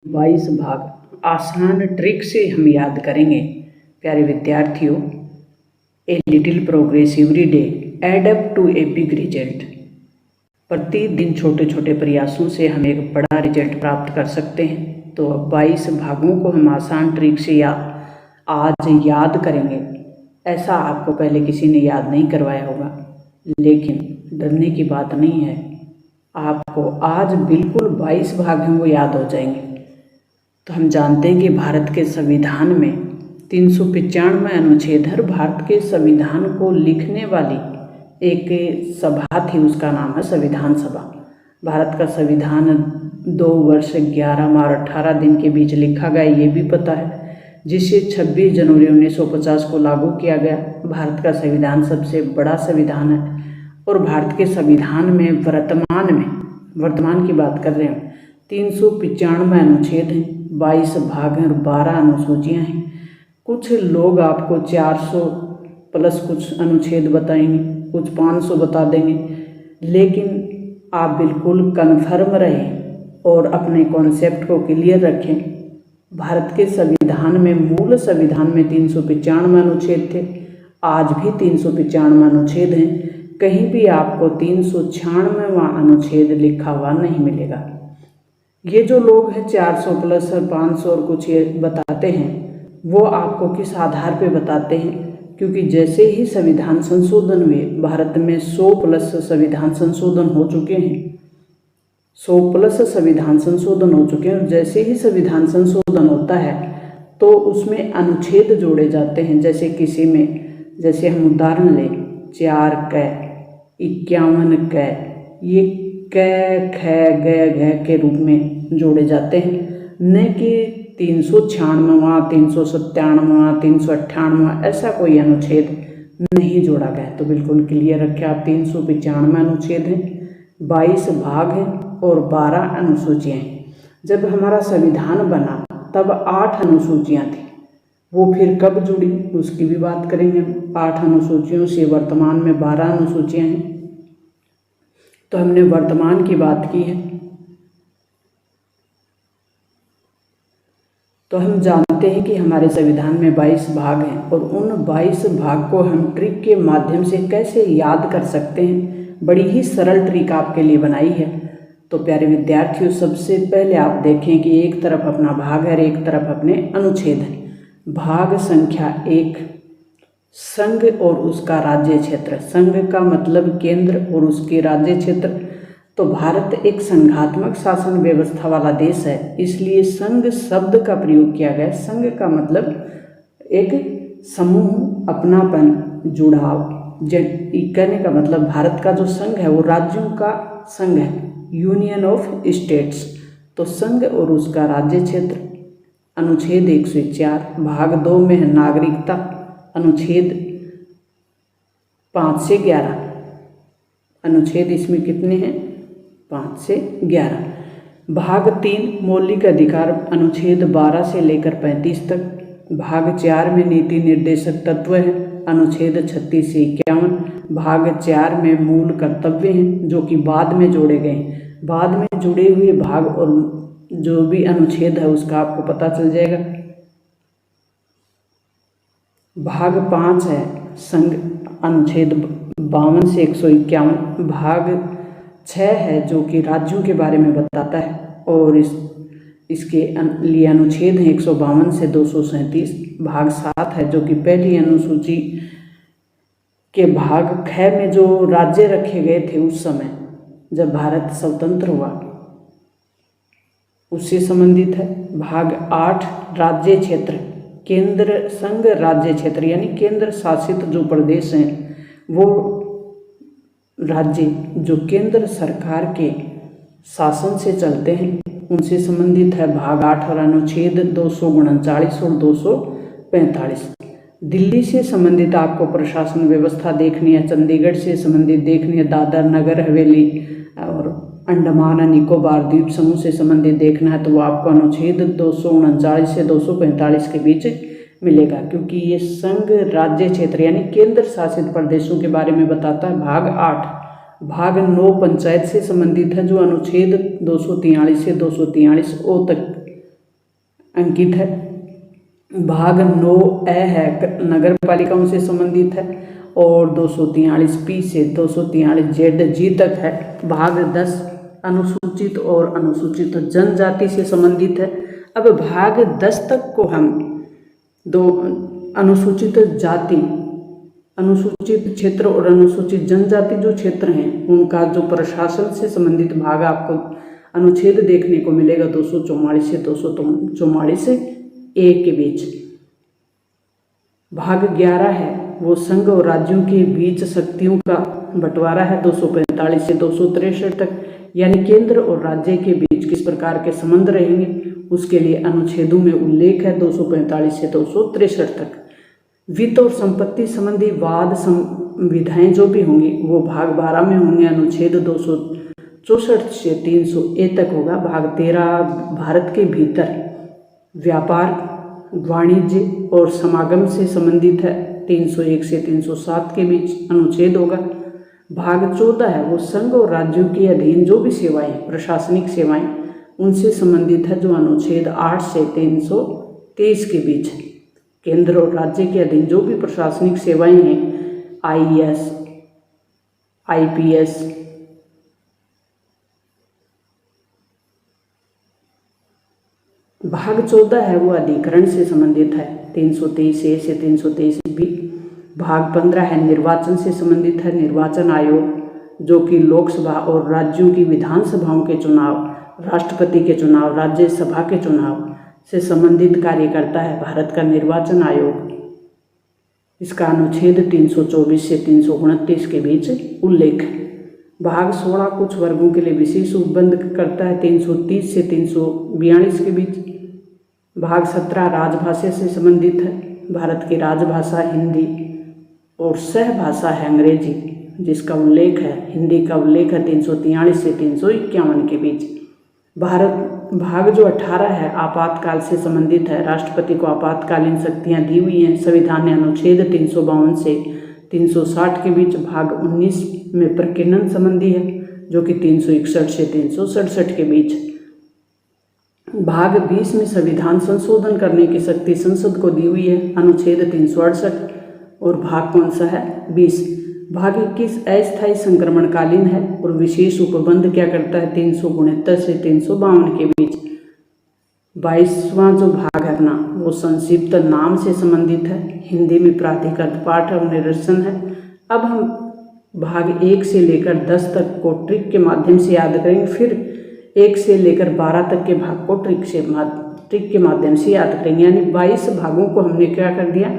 22 भाग आसान ट्रिक से हम याद करेंगे। प्यारे विद्यार्थियों, a little progress every day add up to a big result. प्रतिदिन छोटे छोटे प्रयासों से हम एक बड़ा रिजल्ट प्राप्त कर सकते हैं। तो 22 भागों को हम आसान ट्रिक से आज याद करेंगे। ऐसा आपको पहले किसी ने याद नहीं करवाया होगा, लेकिन डरने की बात नहीं है। आपको आज बिल्कुल 22 भाग हैं वो याद हो जाएंगे। तो हम जानते हैं कि भारत के संविधान में 395 अनुच्छेद है। भारत के संविधान को लिखने वाली एक सभा थी, उसका नाम है संविधान सभा। भारत का संविधान 2 वर्ष 11 माह और 18 दिन के बीच लिखा गया, ये भी पता है, जिसे 26 जनवरी 1950 को लागू किया गया। भारत का संविधान सबसे बड़ा संविधान है और भारत के संविधान में वर्तमान की बात कर रहे हैं, 395 अनुच्छेद हैं, 22 भाग हैं और 12 अनुसूचियाँ हैं। कुछ लोग आपको 400 प्लस कुछ अनुच्छेद बताएंगे, कुछ 500 बता देंगे, लेकिन आप बिल्कुल कन्फर्म रहें और अपने कॉन्सेप्ट को क्लियर रखें। भारत के संविधान में, मूल संविधान में 395 अनुच्छेद थे, आज भी 395 अनुच्छेद हैं। कहीं भी आपको 396वां अनुच्छेद लिखा हुआ नहीं मिलेगा। ये जो लोग हैं 400 प्लस और 500 और कुछ ये बताते हैं, वो आपको किस आधार पे बताते हैं? क्योंकि जैसे ही संविधान संशोधन हुए, भारत में 100 प्लस संविधान संशोधन हो चुके हैं, 100 प्लस संविधान संशोधन हो चुके हैं। जैसे ही संविधान संशोधन होता है तो उसमें अनुच्छेद जोड़े जाते हैं। जैसे हम उदाहरण लें, 4 क 51 क, ये क ख ग घ के रूप में जोड़े जाते हैं, न कि 396वां 397वां 398वां ऐसा कोई अनुच्छेद नहीं जोड़ा गया। तो बिल्कुल क्लियर रखें आप, 395 अनुच्छेद हैं, 22 भाग हैं और 12 अनुसूचियाँ हैं। जब हमारा संविधान बना तब 8 अनुसूचियाँ थी, वो फिर कब जुड़ी उसकी भी बात करेंगे। 8 अनुसूचियों से वर्तमान में 12 अनुसूचियाँ हैं। तो हमने वर्तमान की बात की है, तो हम जानते हैं कि हमारे संविधान में 22 भाग हैं और उन 22 भाग को हम ट्रिक के माध्यम से कैसे याद कर सकते हैं। बड़ी ही सरल ट्रिक आपके लिए बनाई है। तो प्यारे विद्यार्थियों, सबसे पहले आप देखें कि एक तरफ अपना भाग है और एक तरफ अपने अनुच्छेद है। भाग संख्या 1, संघ और उसका राज्य क्षेत्र। संघ का मतलब केंद्र और उसके राज्य क्षेत्र। तो भारत एक संघात्मक शासन व्यवस्था वाला देश है, इसलिए संघ शब्द का प्रयोग किया गया। संघ का मतलब एक समूह, अपनापन, जुड़ाव। कहने का मतलब भारत का जो संघ है वो राज्यों का संघ है, यूनियन ऑफ स्टेट्स। तो संघ और उसका राज्य क्षेत्र। अनुच्छेद 104। भाग 2 में है नागरिकता। अनुच्छेद 5 से 11 अनुच्छेद इसमें कितने हैं? 5 से 11। भाग 3 मौलिक अधिकार, अनुच्छेद 12 से लेकर 35 तक। भाग 4 में नीति निर्देशक तत्व है, अनुच्छेद 36 से 51। भाग 4 में मूल कर्तव्य हैं, जो कि बाद में जोड़े गए। बाद में जुड़े हुए भाग और जो भी अनुच्छेद है उसका आपको पता चल जाएगा। भाग 5 है संघ, अनुच्छेद 52 से 151। भाग 6 है जो कि राज्यों के बारे में बताता है और इसके लिए अनुच्छेद हैं 152 से 237। भाग 7 है जो कि पहली अनुसूची के भाग ख में जो राज्य रखे गए थे उस समय जब भारत स्वतंत्र हुआ, उससे संबंधित है। भाग 8 राज्य क्षेत्र, केंद्र संघ राज्य क्षेत्र, यानी केंद्र शासित जो प्रदेश हैं, वो राज्य जो केंद्र सरकार के शासन से चलते हैं, उनसे संबंधित है भाग 8 और अनुच्छेद 239 और 245। दिल्ली से संबंधित आपको प्रशासन व्यवस्था देखनी है, चंडीगढ़ से संबंधित देखनी है, दादर नगर हवेली और अंडमान और निकोबार द्वीप समूह से संबंधित देखना है, तो वो आपको अनुच्छेद 239 से 245 के बीच मिलेगा, क्योंकि ये संघ राज्य क्षेत्र यानी केंद्र शासित प्रदेशों के बारे में बताता है। भाग 8। भाग 9 पंचायत से संबंधित है, जो अनुच्छेद 243 से 243 ओ तक अंकित है। भाग 9A है नगर पालिकाओं से संबंधित है और 243 से 243Z तक है। भाग 10 अनुसूचित और अनुसूचित जनजाति से संबंधित है। अब भाग 10 तक को हम दो अनुसूचित जाति, अनुसूचित क्षेत्र और अनुसूचित जनजाति जो क्षेत्र हैं उनका जो प्रशासन से संबंधित भाग आपको अनुच्छेद देखने को मिलेगा 244 से 244 ए के बीच। भाग 11 है वो संघ और राज्यों के बीच शक्तियों का बंटवारा है 245 से 263 तक, यानी केंद्र और राज्य के बीच किस प्रकार के संबंध रहेंगे उसके लिए अनुच्छेदों में उल्लेख है 245 से 263 तक। वित्त और संपत्ति संबंधी वाद विधाएं जो भी होंगी वो भाग 12 में होंगे, अनुच्छेद 264 से 300 ए तक होगा। भाग 13 भारत के भीतर व्यापार, वाणिज्य और समागम से संबंधित है 301 से 307 के बीच अनुच्छेद होगा। भाग 14 है वो संघ और राज्यों के अधीन जो भी सेवाएं, प्रशासनिक सेवाएं उनसे संबंधित है जो अनुच्छेद 8 से 323 के बीच है। केंद्र और राज्य के अधीन जो भी प्रशासनिक सेवाएं हैं, IAS, IPS, भाग 14 है वो अधिकरण से संबंधित है 323 ए से 323 बी। भाग 15 है निर्वाचन से संबंधित है, निर्वाचन आयोग जो कि लोकसभा और राज्यों की विधानसभाओं के चुनाव, राष्ट्रपति के चुनाव, राज्यसभा के चुनाव से संबंधित कार्य करता है भारत का निर्वाचन आयोग। इसका अनुच्छेद 324 से 329 के बीच उल्लेख है। भाग 16 कुछ वर्गों के लिए विशेष उपबंध करता है 330 से 342 के बीच। भाग 17 राजभाषा से संबंधित है, भारत की राजभाषा हिंदी और सहभाषा है अंग्रेजी जिसका उल्लेख है, हिंदी का उल्लेख है 343 से 351 के बीच। भाग जो 18 है आपातकाल से संबंधित है, राष्ट्रपति को आपातकालीन शक्तियां दी हुई हैं संविधान ने अनुच्छेद 352 से 360 के बीच। भाग 19 में प्रकीर्णन संबंधी है जो कि 361 से 367 के बीच। भाग 20 में संविधान संशोधन करने की शक्ति संसद को दी हुई है, अनुच्छेद 368। और भाग कौन सा है 20। भाग 21 अस्थायी संक्रमणकालीन है और विशेष उपबंध क्या करता है 369 से 352 के बीच। 22वां जो भाग है अपना वो संक्षिप्त नाम से संबंधित है, हिंदी में प्राधिकृत पाठ और निरसन है। अब हम भाग 1 से लेकर 10 तक को ट्रिक के माध्यम से याद करेंगे, फिर 1 से लेकर 12 तक के भाग को ट्रिक के माध्यम से याद करेंगे। यानी 22 भागों को हमने क्या कर दिया,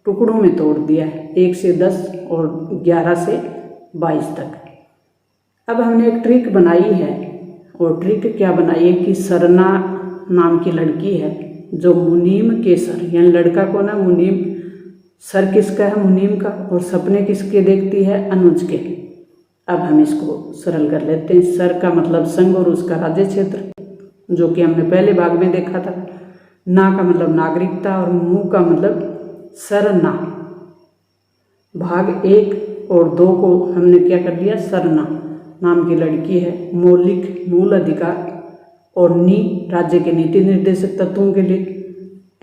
टुकड़ों में तोड़ दिया है, 1 से 10 और 11 से 22 तक। अब हमने एक ट्रिक बनाई है और ट्रिक क्या बनाई है कि सरना नाम की लड़की है जो मुनीम के सर, यानी लड़का को ना मुनीम, सर किसका है मुनीम का और सपने किसके देखती है अनुज के। अब हम इसको सरल कर लेते हैं। सर का मतलब संघ और उसका राज्य क्षेत्र जो कि हमने पहले भाग में देखा था। ना का मतलब नागरिकता और मुंह का मतलब सरना। भाग 1 और 2 को हमने क्या कर दिया, सरना नाम की लड़की है, मौलिक मूल अधिकार और नी राज्य के नीति निर्देशक तत्वों के लिए,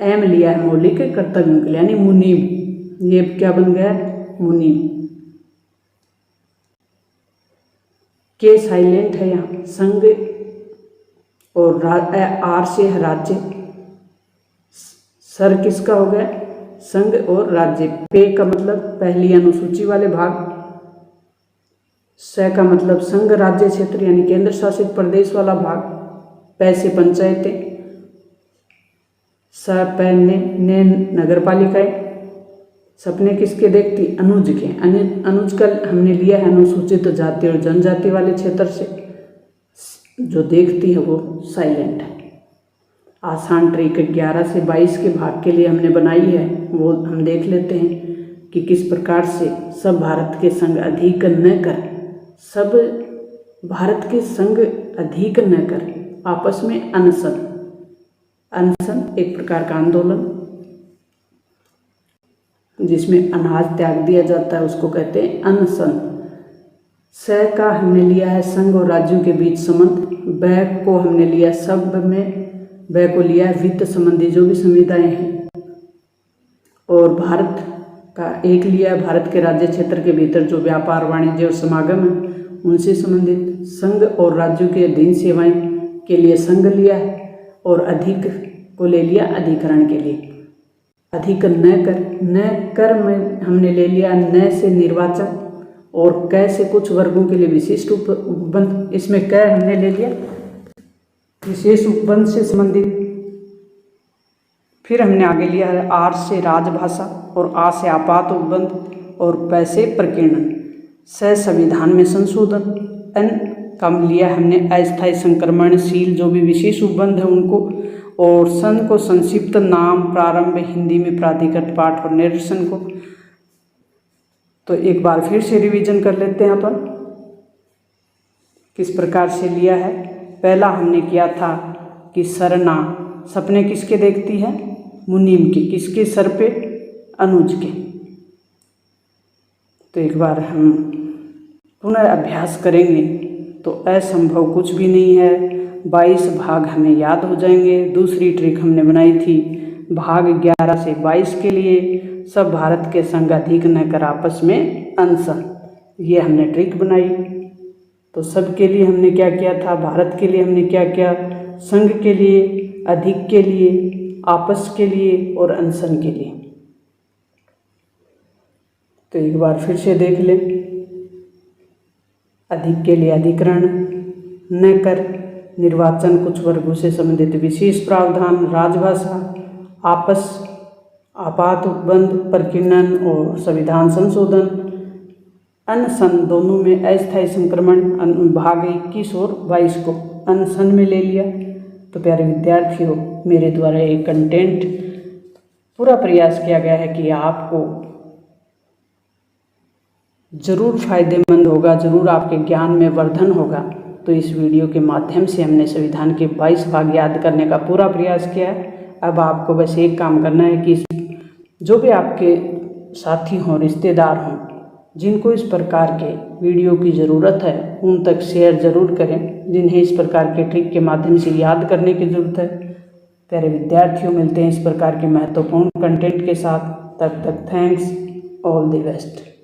एम लिया है मौलिक कर्तव्यों के लिए, यानी मुनीम। ये क्या बन गया मुनीम। के साइलेंट है यहाँ, संघ और आर से है राज्य। सर किसका हो गया संघ और राज्य। पे का मतलब पहली अनुसूची वाले भाग, स का मतलब संघ राज्य क्षेत्र यानी केंद्र शासित प्रदेश वाला भाग, पै से पंचायतें, स पै ने नगर पालिकाएं। सपने किसके देखती अनुज के। अनुज का हमने लिया है अनुसूचित जाति और जनजाति वाले क्षेत्र से, जो देखती है वो साइलेंट है। आसान ट्रिक 11 से 22 के भाग के लिए हमने बनाई है, वो हम देख लेते हैं कि किस प्रकार से सब भारत के संग अधिक न कर, सब भारत के संग अधिक न कर आपस में अनशन, अनशन एक प्रकार का आंदोलन जिसमें अनाज त्याग दिया जाता है उसको कहते हैं अनशन। स का हमने लिया है संघ और राज्यों के बीच संबंध। ब को हमने लिया शब्द में व को लिया है वित्त संबंधी जो भी संविधाएं हैं, और भारत का एक लिया है भारत के राज्य क्षेत्र के भीतर जो व्यापार वाणिज्य और समागम है उनसे संबंधित। संघ और राज्यों के अधीन सेवाएं के लिए संघ लिया है, और अधिक को ले लिया अधिकरण के लिए। अधिक न कर में हमने ले लिया न से निर्वाचन, और क से कुछ वर्गों के लिए विशिष्ट उपबंध। इसमें क हमने ले लिया विशेष उपबंध से संबंधित। फिर हमने आगे लिया है आर से राजभाषा, और आ से आपात उपबंध, और प से प्रकीर्णन। स संविधान में संशोधन। एन कम लिया हमने अस्थायी संक्रमणशील जो भी विशेष उपबंध है उनको, और सन को संक्षिप्त नाम प्रारंभ हिंदी में प्राधिकृत पाठ और निरसन को। तो एक बार फिर से रिवीजन कर लेते हैं अपन किस प्रकार से लिया है। पहला हमने किया था कि सरना सपने किसके देखती है, मुनीम के, किसके सर पे, अनुज के। तो एक बार हम पुनः अभ्यास करेंगे तो असंभव कुछ भी नहीं है। 22 भाग हमें याद हो जाएंगे। दूसरी ट्रिक हमने बनाई थी भाग 11 से 22 के लिए सब भारत के संग अधिक न कर आपस में अंश, ये हमने ट्रिक बनाई। तो सब के लिए हमने क्या किया था, भारत के लिए हमने क्या किया, संघ के लिए, अधिक के लिए, आपस के लिए और अंशन के लिए। तो एक बार फिर से देख लें। अधिक के लिए अधिकरण, न कर, निर्वाचन, कुछ वर्गों से संबंधित विशेष प्रावधान, राजभाषा, आपस, आपात उपबंध, प्रकीर्णन और संविधान संशोधन। अनशन दोनों में अस्थायी संक्रमण भाग 21 और 22 को अनशन में ले लिया। तो प्यारे विद्यार्थियों, मेरे द्वारा ये कंटेंट पूरा प्रयास किया गया है कि आपको ज़रूर फायदेमंद होगा, ज़रूर आपके ज्ञान में वर्धन होगा। तो इस वीडियो के माध्यम से हमने संविधान के 22 भाग याद करने का पूरा प्रयास किया है। अब आपको बस एक काम करना है कि जो भी आपके साथी हों, रिश्तेदार हों, जिनको इस प्रकार के वीडियो की ज़रूरत है उन तक शेयर ज़रूर करें, जिन्हें इस प्रकार के ट्रिक के माध्यम से याद करने की ज़रूरत है। प्यारे विद्यार्थियों, मिलते हैं इस प्रकार के महत्वपूर्ण कंटेंट के साथ। तब तक थैंक्स, ऑल द बेस्ट।